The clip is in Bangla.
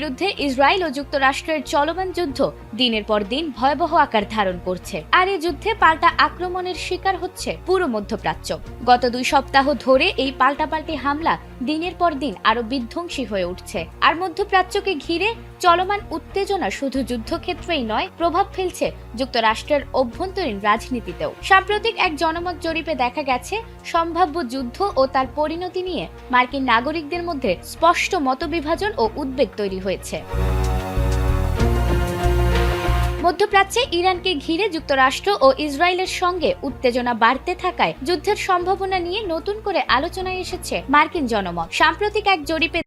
বিরুদ্ধে ইসরায়েল ও যুক্তরাষ্ট্রের চলমান যুদ্ধ দিনের পর দিন ভয়াবহ আকার ধারণ করছে, আর এই যুদ্ধে পাল্টা আক্রমণের শিকার হচ্ছে পুরো মধ্যপ্রাচ্য। গত 2 সপ্তাহ ধরে এই পাল্টাপাল্টি হামলা দিনের পর দিন আরো বিধ্বংসী হয়ে উঠছে, আর মধ্যপ্রাচ্যকে ঘিরে চলমান উত্তেজনা শুধু যুদ্ধক্ষেত্রেই নয়, প্রভাব ফেলছে যুক্তরাষ্ট্রের অভ্যন্তরীণ রাজনীতিতেও। সাম্প্রতিক এক জনমত জরিপে দেখা গেছে, সম্ভাব্য যুদ্ধ ও তার পরিণতি নিয়ে মার্কিন নাগরিকদের মধ্যে স্পষ্ট মতবিভাজন ও উদ্বেগ তৈরি হয়েছে। মধ্যপ্রাচ্যে ইরানকে ঘিরে যুক্তরাষ্ট্র ও ইসরায়েলের সঙ্গে উত্তেজনা বাড়তে থাকায় যুদ্ধের সম্ভাবনা নিয়ে নতুন করে আলোচনায় এসেছে মার্কিন জনমত। সাম্প্রতিক এক জরিপে